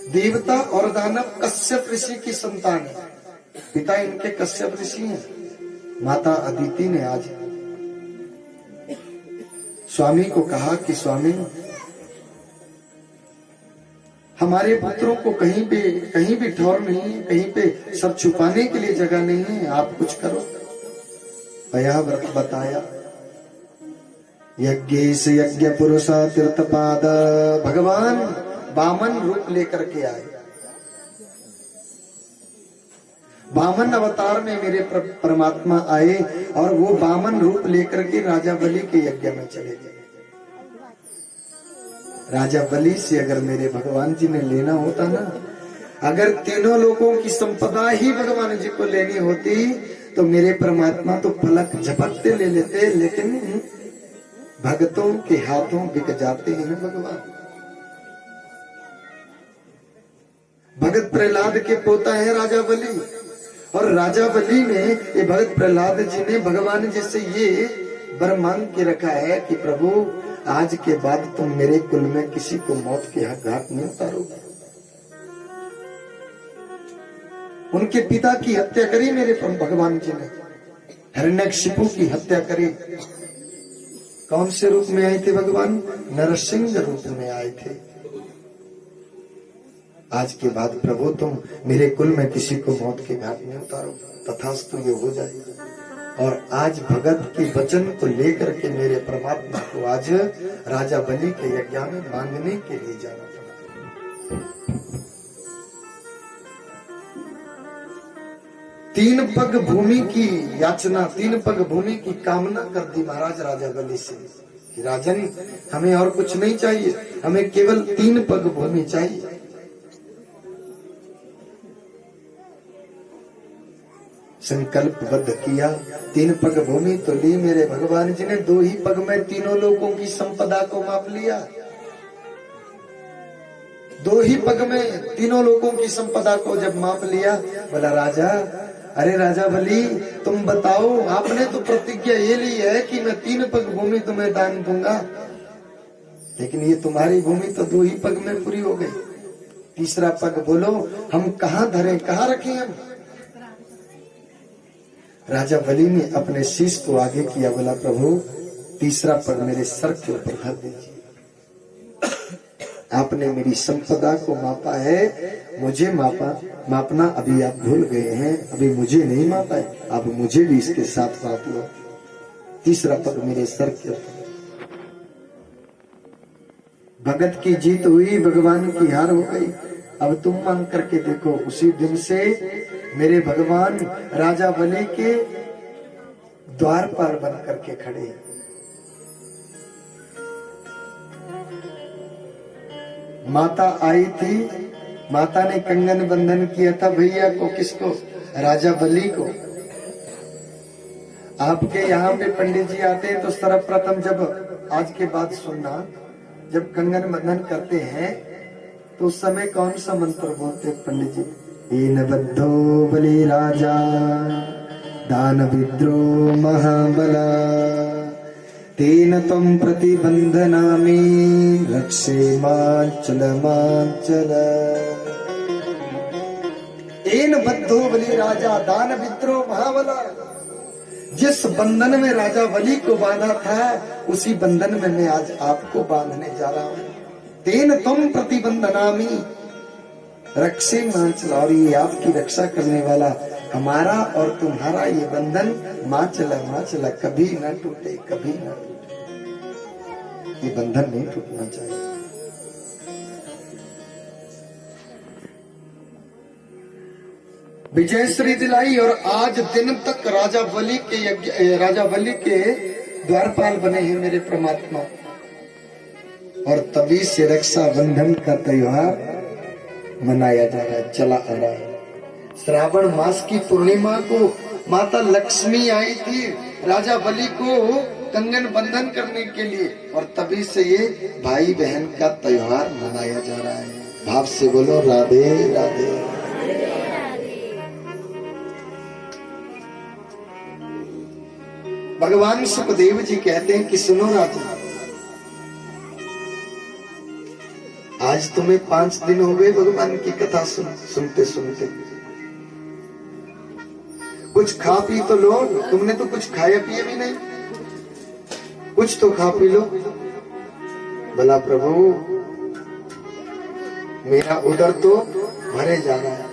देवता और दानव कश्यप ऋषि की संतान है। पिता इनके कश्यप ऋषि हैं। माता अदिति ने आज स्वामी को कहा कि स्वामी, हमारे पुत्रों को कहीं भी ठौर नहीं है, कहीं पे सब छुपाने के लिए जगह नहीं है, आप कुछ करो। पया व्रत बताया। यज्ञेश यज्ञ पुरुषा तीर्थपाद, भगवान वामन रूप लेकर के आए। वामन अवतार में मेरे परमात्मा आए और वो वामन रूप लेकर के राजा बलि के यज्ञ में चले गए। राजा बलि से अगर मेरे भगवान जी ने लेना होता ना, अगर तीनों लोगों की संपदा ही भगवान जी को लेनी होती तो मेरे परमात्मा तो पलक झपकते ले लेते, लेकिन भक्तों के हाथों बिक जाते हैं भगवान। भगत प्रहलाद के पोता है राजा बलि, और राजा बलि ने ये भगत प्रहलाद जी ने भगवान जी से ये वर मांग के रखा है कि प्रभु आज के बाद तुम मेरे कुल में किसी को मौत के घाट नहीं उतारोगे। उनके पिता की हत्या करी मेरे भगवान जी ने, हिरण्यकशिपु की हत्या करी। कौन से रूप में आए थे भगवान? नरसिंह रूप में आए थे। आज के बाद प्रभु तुम मेरे कुल में किसी को मौत के घाट में उतारो, तथास्तु ये हो जाएगा। और आज भगत के वचन को लेकर के मेरे परमात्मा को आज राजा बलि के यज्ञ में मांगने के लिए जाना पड़ा। 3 पग भूमि की याचना, 3 पग भूमि की कामना कर दी महाराज राजा बलि से कि राजन हमें और कुछ नहीं चाहिए, हमें केवल 3 पग भूमि चाहिए। संकल्पबद्ध किया, 3 पग भूमि तो ली मेरे भगवान जी ने, 2 ही पग में तीनों लोगों की संपदा को माप लिया। 2 ही पग में तीनों लोगों की संपदा को जब माप लिया, बोला राजा, अरे राजा बलि तुम बताओ, आपने तो प्रतिज्ञा ये ली है कि मैं 3 पग भूमि तुम्हें दान दूंगा, लेकिन ये तुम्हारी भूमि तो 2 ही पग में पूरी हो गई। तीसरा पग बोलो, हम कहाँ धरे, कहाँ रखें हम? राजा बलि ने अपने शीश को आगे किया, बोला प्रभु तीसरा पग मेरे सर के ऊपर धर दीजिए। आपने मेरी संपदा को मापा है, मुझे मापना अभी आप भूल गए हैं, अभी मुझे नहीं मापा है, अब मुझे भी इसके साथ माप लो। तीसरा पग मेरे सर के ऊपर। भगत की जीत हुई, भगवान की हार हो गई। अब तुम मांग करके देखो। उसी दिन से मेरे भगवान राजा बलि के द्वार पर बन करके खड़े। माता आई थी, माता ने कंगन बंधन किया था भैया को, किसको? राजा बलि को। आपके यहाँ पे पंडित जी आते हैं तो सर्वप्रथम, जब आज के बाद सुनना, जब कंगन बंधन करते हैं तो उस समय कौन सा मंत्र बोलते पंडित जी? येन बद्धो बलि राजा दान विद्रो महाबला तेन त्वं प्रतिबंधनामि रक्षे मांचल मांचल। येन बद्धो बलि राजा दान विद्रो महाबला। जिस बंधन में राजा बलि को बांधा था, उसी बंधन में मैं आज आपको बांधने जा रहा हूँ। तेन त्वं प्रतिबंधनामि रक्षे मांचल। और ये आपकी रक्षा करने वाला हमारा और तुम्हारा ये बंधन मांचला मांचला कभी न टूटे, कभी न टूटे। ये बंधन नहीं टूटना चाहिए। विजयश्री दिलाई और आज दिन तक राजा बलि के द्वारपाल बने हैं मेरे परमात्मा। और तभी से रक्षा बंधन का त्योहार मनाया जा रहा है, चला आ रहा है। श्रावण मास की पूर्णिमा को माता लक्ष्मी आई थी राजा बलि को कंगन बंधन करने के लिए, और तभी से ये भाई बहन का त्योहार मनाया जा रहा है। भाव से बोलो राधे राधे। भगवान सुखदेव जी कहते हैं कि सुनो राजा, आज तुम्हें 5 दिन हो गए भगवान की कथा सुनते सुनते। कुछ खा पी तो लो, तुमने तो कुछ खाया पिए भी नहीं, कुछ तो खा पी लो। भला प्रभु मेरा उदर तो भरे जा रहा है।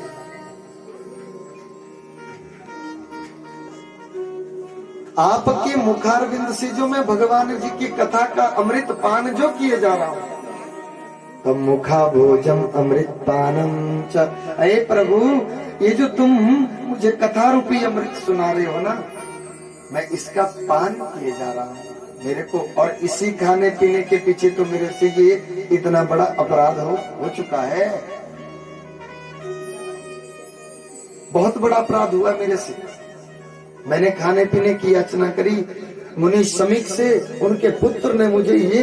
आपके मुखारविंद से जो मैं भगवान जी की कथा का अमृत पान जो किए जा रहा हूं, तब मुखा भोजम अमृत पानम च। अरे प्रभु, ये जो तुम मुझे कथा रूपी अमृत सुना रहे हो ना, मैं इसका पान किए जा रहा हूँ मेरे को। और इसी खाने पीने के पीछे तो मेरे से ये इतना बड़ा अपराध हो चुका है। बहुत बड़ा अपराध हुआ मेरे से। मैंने खाने पीने की याचना करी, मुनि समीक से उनके पुत्र ने मुझे ये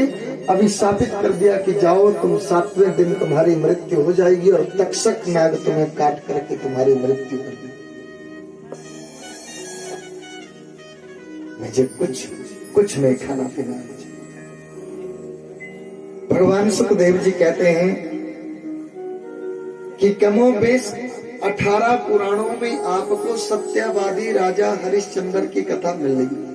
अभिशापित कर दिया कि जाओ तुम 7वें दिन तुम्हारी मृत्यु हो जाएगी और तक्षक नाग तुम्हें काट करके तुम्हारी मृत्यु कर देगी। मुझे कुछ नहीं खाना पीना। भगवान सुखदेव जी कहते हैं कि कमोबेश 18 पुराणों में आपको सत्यवादी राजा हरिश्चंद्र की कथा मिलेगी।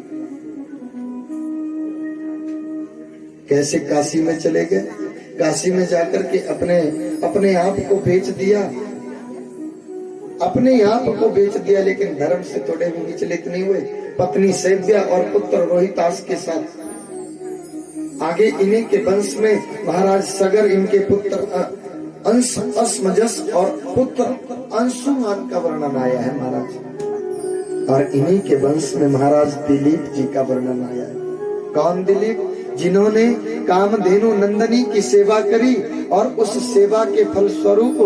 कैसे काशी में चले गए, काशी में जाकर के अपने आप को बेच दिया, अपने आप को बेच दिया, लेकिन धर्म से थोड़े भी विचलित नहीं हुए। पत्नी सेव्या और पुत्र रोहितास के साथ आगे इन्हीं के वंश में महाराज सगर, इनके पुत्र अंश अस्मजस और पुत्र अंशुमान का वर्णन आया है महाराज। और इन्हीं के वंश में महाराज दिलीप जी का वर्णन आया है। कौन दिलीप? जिन्होंने कामधेनु नंदनी की सेवा करी और उस सेवा के फल स्वरूप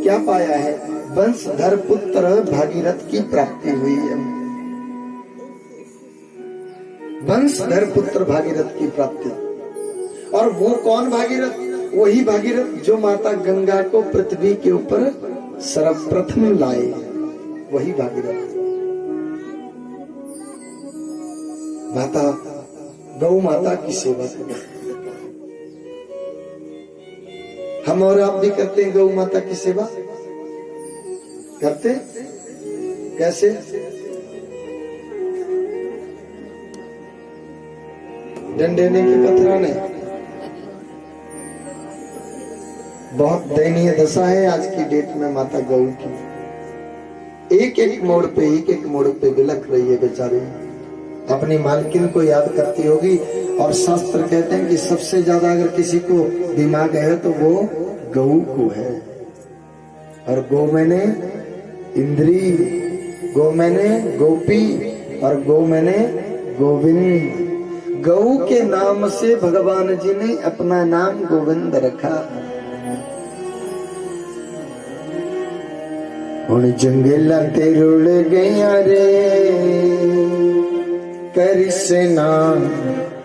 क्या पाया है? वंशधर पुत्र भागीरथ की प्राप्ति हुई है। वंशधर पुत्र भागीरथ की प्राप्ति। और वो कौन भागीरथ? वही भागीरथ जो माता गंगा को पृथ्वी के ऊपर सर्वप्रथम लाए, वही भागीरथ। माता गौ माता की सेवा करें। हम और आप भी करते हैं गौ माता की सेवा? करते? कैसे? डंडे की पथराने। बहुत दयनीय दशा है आज की डेट में माता गौ की। एक मोड़ पे बिलख रही है बेचारी, अपनी मालकिन को याद करती होगी। और शास्त्र कहते हैं कि सबसे ज्यादा अगर किसी को दिमाग है तो वो गौ को है। और गौ मैंने इंद्री, गौ मैंने गोपी और गौ मैंने गोविंद। गौ के नाम से भगवान जी ने अपना नाम गोविंद रखा। हुण जंगला ते रुड़ गया रे कृष्णा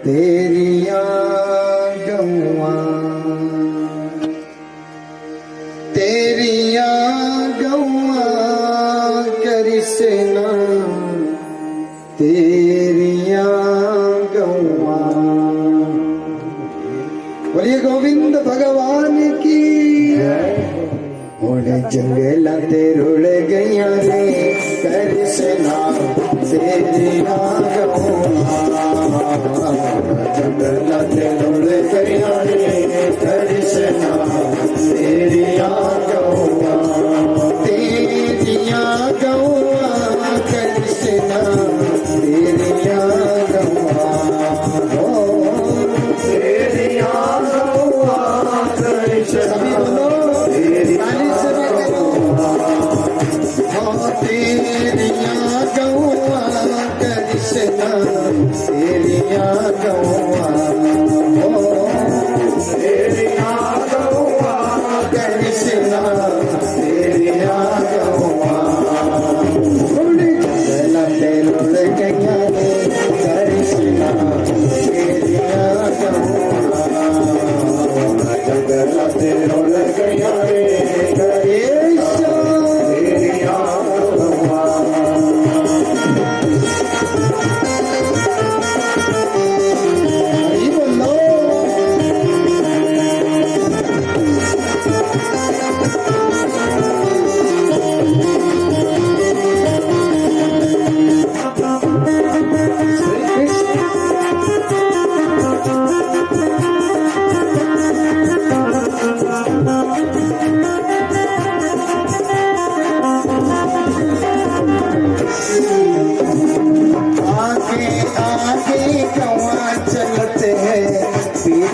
तेरिया गौआ, तेरिया गौआ कृष्णा तेरिया गौआ। बोलिए गोविंद भगवान की। हुण जंगला ते रुड़ गया रे कृष्णा तेरिया गौआ, जंगला ते रुड़ गया रे कृष्णा तेरिया गौआ, तेरिया गौआ कृष्णा तेरिया गौआ, तेरिया गौआ कृष्णा तेरिया गौआ कृष्णा तेरिया गौआ।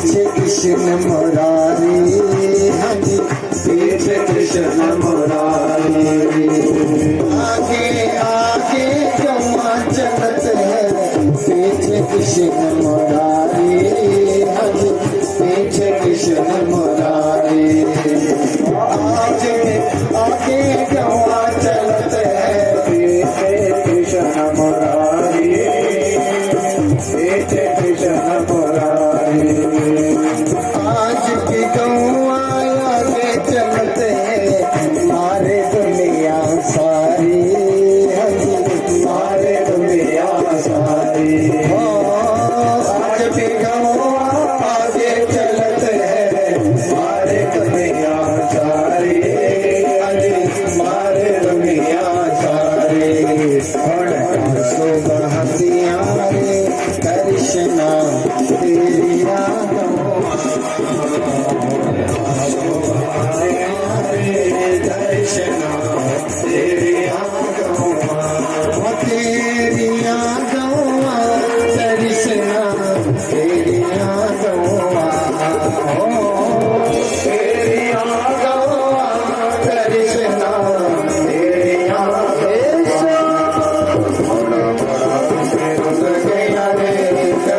पीछे कृष्ण मुरारी, हाँ जी पीछे कृष्ण मुरारी। आगे आगे गौआ चलत है, पीछे कृष्ण मुरारी, हाँ जी पीछे कृष्ण मुरारी। आगे आगे गौआ चलत है, पीछे कृष्ण मुरारी, पीछे कृष्ण मुरारी। आज की गौआ आगे चलते मारे दुनिया सारी, मारे दुनिया सारी। आज भी गौआ आगे चलते मारे दुनिया सारी, मारे दुनिया सारी। सुबह हथियारे कृष्णा तेरी यादों, कृष्णा तेरी यादों, तेरी यादों, कृष्णा तेरी यादों, तेरी यादों,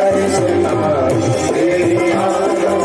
कृष्णा तेरी यादों।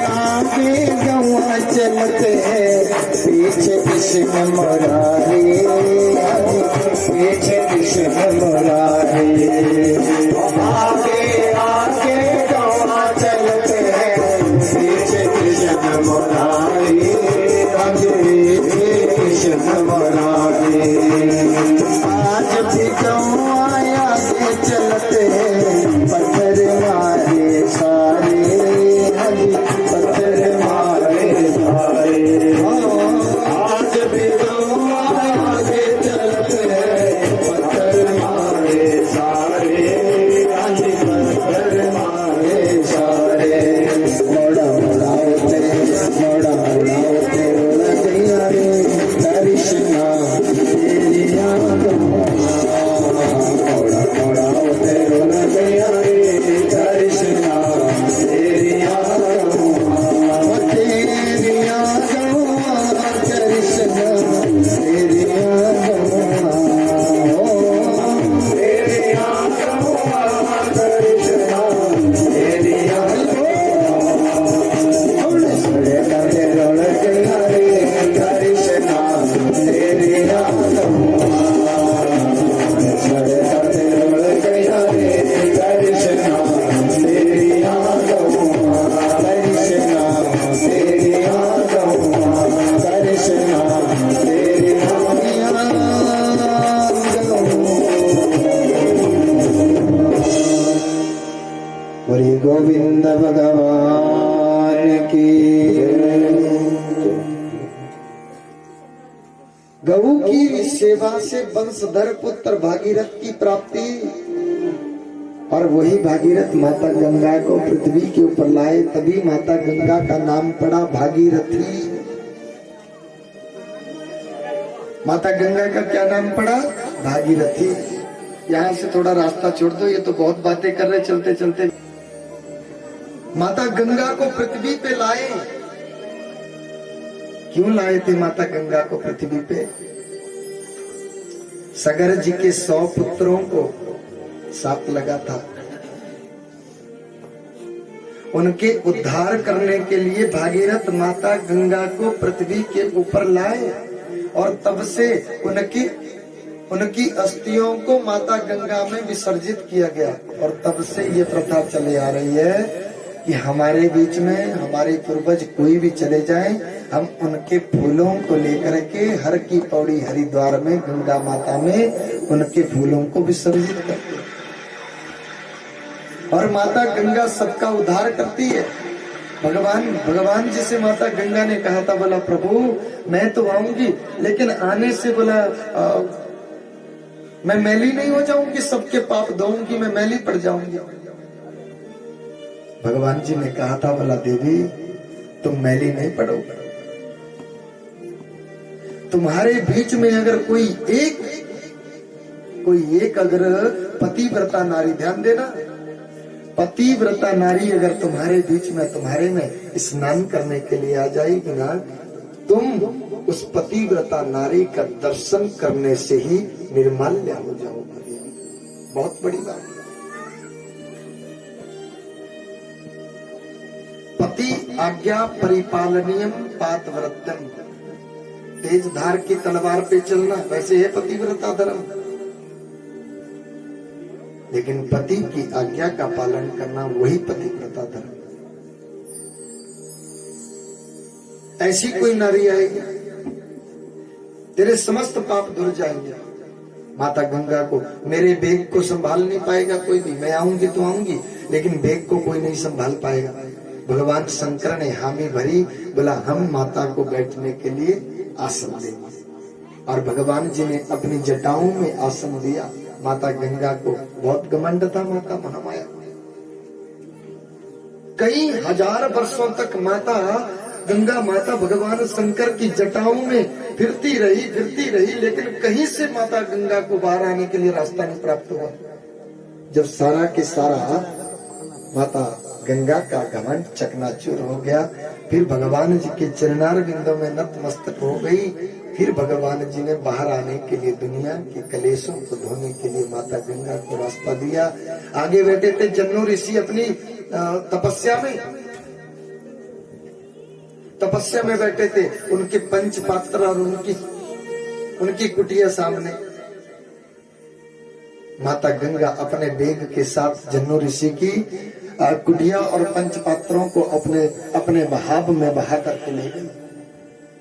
आगे गौआ चलते हैं, पीछे कृष्ण मुरारी, पीछे कृष्ण मुरारी। आगे आगे गौआ चलते हैं, पीछे कृष्ण मुरारी, कृष्ण मुरारी। आज भी गौआ आगे चलते हैं, पत्थर मारे सारे, पत्थर मारे सारे। आज भी गौआ आगे चलते हैं, पत्थर मारे सारे, पत्थर मारे सारे। मोड़ा मोड़ाते उड़तिया रे कृष्णा तेरी यादों, मोड़ा मोड़ाते उड़तिया रे कृष्णा तेरी यादों, तेरी यादों, कृष्णा तेरी यादों, तेरी यादों, कृष्णा तेरी यादों। गोविंद भगवान की। गऊ की सेवा से वंशधर पुत्र भागीरथ की प्राप्ति, और वही भागीरथ माता गंगा को पृथ्वी के ऊपर लाए, तभी माता गंगा का नाम पड़ा भागीरथी। माता गंगा का क्या नाम पड़ा? भागीरथी। यहाँ से थोड़ा रास्ता छोड़ दो, ये तो बहुत बातें कर रहे चलते चलते। माता गंगा को पृथ्वी पे लाए। क्यों लाए थे माता गंगा को पृथ्वी पे? सगर जी के 100 पुत्रों को साप लगा था, उनके उद्धार करने के लिए भागीरथ माता गंगा को पृथ्वी के ऊपर लाए, और तब से उनकी अस्थियों को माता गंगा में विसर्जित किया गया। और तब से ये प्रथा चली आ रही है कि हमारे बीच में हमारे पूर्वज कोई भी चले जाएं, हम उनके फूलों को लेकर के हर की पौड़ी हरिद्वार में गंगा माता में उनके फूलों को विसर्जित करते हैं। और माता गंगा सबका उद्धार करती है। भगवान जी से माता गंगा ने कहा था, बोला प्रभु मैं तो आऊंगी, लेकिन आने से बोला मैं मैली नहीं हो जाऊंगी, सबके पाप धोऊंगी, मैं मैली पड़ जाऊंगी। भगवान जी ने कहा था, बोला देवी तुम मैली नहीं पड़ोगे, तुम्हारे बीच में अगर कोई एक अगर पतिव्रता नारी, ध्यान देना, पतिव्रता नारी अगर तुम्हारे बीच में तुम्हारे में स्नान करने के लिए आ जाएगी ना, तुम उस पतिव्रता नारी का दर्शन करने से ही निर्माल्य हो जाओगे। बहुत बड़ी बात है। पति आज्ञा परिपालनीयम पातव्रतम, तेज धार की तलवार पे चलना वैसे है पतिव्रता धर्म, लेकिन पति की आज्ञा का पालन करना वही पतिव्रता धर्म। ऐसी कोई नारी आएगी तेरे समस्त पाप धुल जाएंगे। माता गंगा को, मेरे बेग को संभाल नहीं पाएगा कोई भी, मैं आऊंगी तो आऊंगी, लेकिन बेग को कोई नहीं संभाल पाएगा। भगवान शंकर ने हामी भरी, बोला हम माता को बैठने के लिए आसन देंगे, और भगवान जी ने अपनी जटाओं में आसन दिया। माता गंगा को बहुत घमंड था, माता महामाया। कई हजार वर्षों तक माता गंगा माता भगवान शंकर की जटाओं में फिरती रही, लेकिन कहीं से माता गंगा को बाहर आने के लिए रास्ता नहीं प्राप्त हुआ। जब सारा के सारा माता गंगा का घमंड चकनाचूर हो गया, फिर भगवान जी के चरणार बिंदों में नतमस्तक हो गई। फिर भगवान जी ने बाहर आने के लिए, दुनिया के कलेशों को धोने के लिए माता गंगा को रास्ता दिया। आगे बैठे थे जन्नू ऋषि अपनी तपस्या में बैठे थे, उनके पंच पात्र और उनकी कुटिया सामने। माता गंगा अपने बेग के साथ जन्नू ऋषि की कुटिया और पंच पात्रों को अपने बहाव में बहा करके ले गई।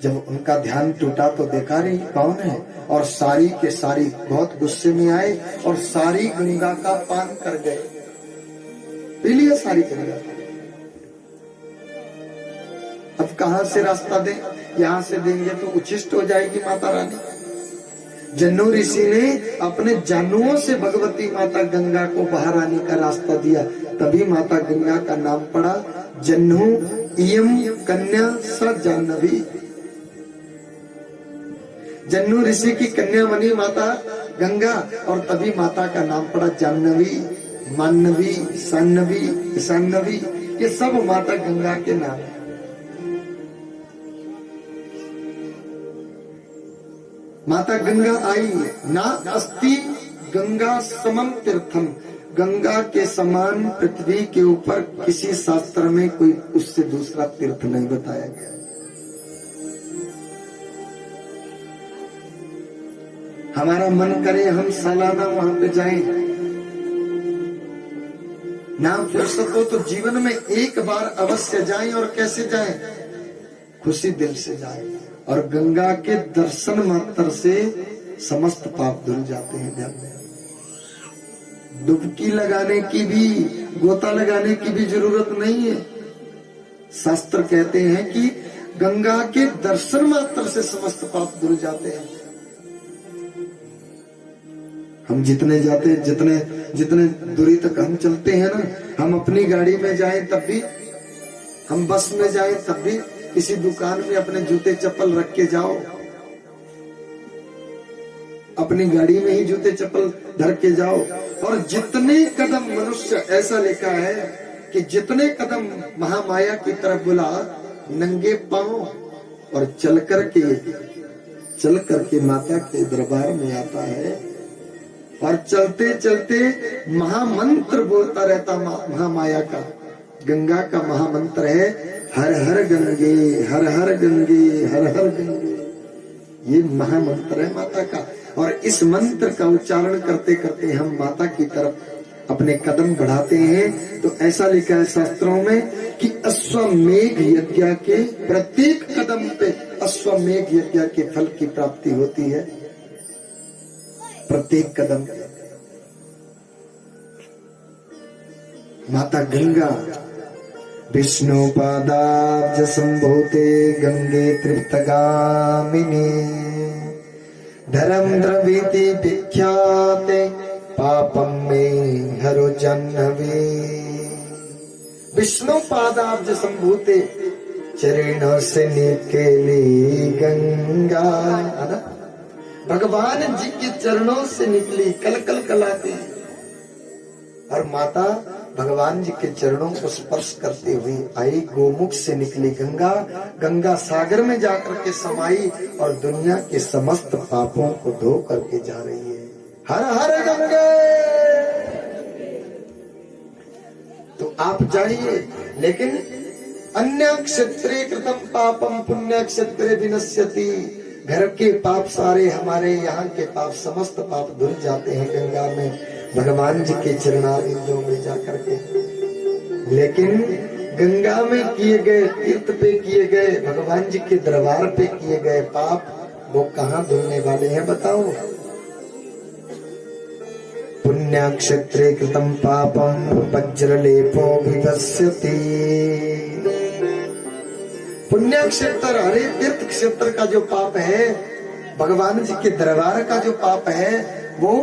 जब उनका ध्यान टूटा तो देखा रही कौन है, और सारी के सारी बहुत गुस्से में आए और सारी गंगा का पान कर गए, पी लिया सारी गंगा। अब कहां से रास्ता दें? यहां से देंगे तो उच्छिष्ट हो जाएगी माता रानी। जन्नू ऋषि ने अपने जानुओं से भगवती माता गंगा को बाहर आने का रास्ता दिया, तभी माता गंगा का नाम पड़ा जन्नू इयम कन्या स जाह्नवी। जन्नू ऋषि की कन्या बनी माता गंगा, और तभी माता का नाम पड़ा जाह्नवी, मान्नवी, सान्नवी, ईशान्नवी। ये सब माता गंगा के नाम है। माता गंगा आई, ना अस्ति गंगा समम तीर्थम, गंगा के समान पृथ्वी के ऊपर किसी शास्त्र में कोई उससे दूसरा तीर्थ नहीं बताया गया। हमारा मन करे हम सालाना वहां पे जाएं, ना फुर्सत हो तो जीवन में एक बार अवश्य जाएं। और कैसे जाएं? खुशी दिल से जाएं। और गंगा के दर्शन मात्र से समस्त पाप धुल जाते हैं। ध्यान में डुबकी लगाने की भी, गोता लगाने की भी जरूरत नहीं है। शास्त्र कहते हैं कि गंगा के दर्शन मात्र से समस्त पाप धुल जाते हैं। हम जितने जाते, जितने दूरी तक हम चलते हैं ना, हम अपनी गाड़ी में जाएं तब भी, हम बस में जाएं तब भी, किसी दुकान में अपने जूते चप्पल रख के जाओ, अपनी गाड़ी में ही जूते चप्पल धर के जाओ। और जितने कदम मनुष्य, ऐसा लिखा है कि जितने कदम महामाया की तरफ बुला, नंगे पांव और चल करके माता के दरबार में आता है, और चलते चलते महामंत्र बोलता रहता महामाया का। गंगा का महामंत्र है हर हर गंगे, हर हर गंगे, हर हर गंगे। ये महामंत्र है माता का। और इस मंत्र का उच्चारण करते करते हम माता की तरफ अपने कदम बढ़ाते हैं, तो ऐसा लिखा है शास्त्रों में कि अश्वमेघ यज्ञ के प्रत्येक कदम पे अश्वमेघ यज्ञ के फल की प्राप्ति होती है, प्रत्येक कदम पे। माता गंगा विष्णु पादाब्ज संभूते गंगे तृप्तगामिनी धर्म द्रवीति विख्याते पापम में हरो जन्नवे। विष्णु पादाब्ज संभूते चरणों से निकली गंगा, है ना? भगवान जी के चरणों से निकली कल कल कलाती, और माता भगवान जी के चरणों को स्पर्श करते हुए आई। गोमुख से निकली गंगा, गंगा सागर में जाकर के समाई और दुनिया के समस्त पापों को धो करके जा रही है। हर हर गंगे। तो आप जाइए, लेकिन अन्य क्षेत्रे कृतम पापम पुण्य क्षेत्रे विनश्यति। घर के पाप सारे, हमारे यहाँ के पाप, समस्त पाप धुल जाते हैं गंगा में, भगवान जी के चरणारविंदों में जाकर के। लेकिन गंगा में किए गए, तीर्थ पे किए गए, भगवान जी के दरबार पे किए गए पाप वो कहाँ धुलने वाले हैं बताओ? पुण्य क्षेत्रे कृतम पापम वज्रलेपो विभस्यति। पुण्य क्षेत्र, हरे तीर्थ क्षेत्र का जो पाप है, भगवान जी के दरबार का जो पाप है, वो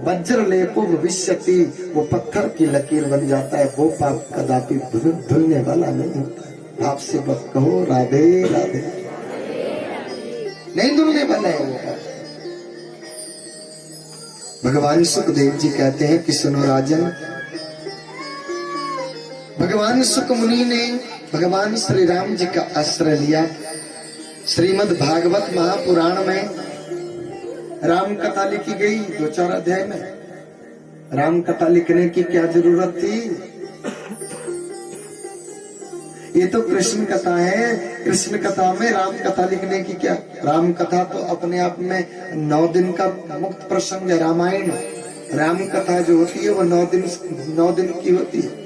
वज्रलेपो विभस्यति, वो पत्थर की लकीर बन जाता है। वो पाप कदापि धुलने वाला नहीं होता। आप से बस कहो राधे राधे, नहीं धुलने वाला है वो पाप। भगवान सुखदेव जी कहते हैं कि सुनो राजन, भगवान सुख मुनि ने भगवान श्री राम जी का आश्रय लिया। श्रीमद् भागवत महापुराण में राम कथा लिखी गई 2-4 अध्याय में। राम कथा लिखने की क्या जरूरत थी? ये तो कृष्ण कथा है, कृष्ण कथा में राम कथा लिखने की क्या? राम कथा तो अपने आप में 9 दिन का मुक्त प्रसंग है। रामायण, राम कथा जो होती है वो 9 दिन की होती है।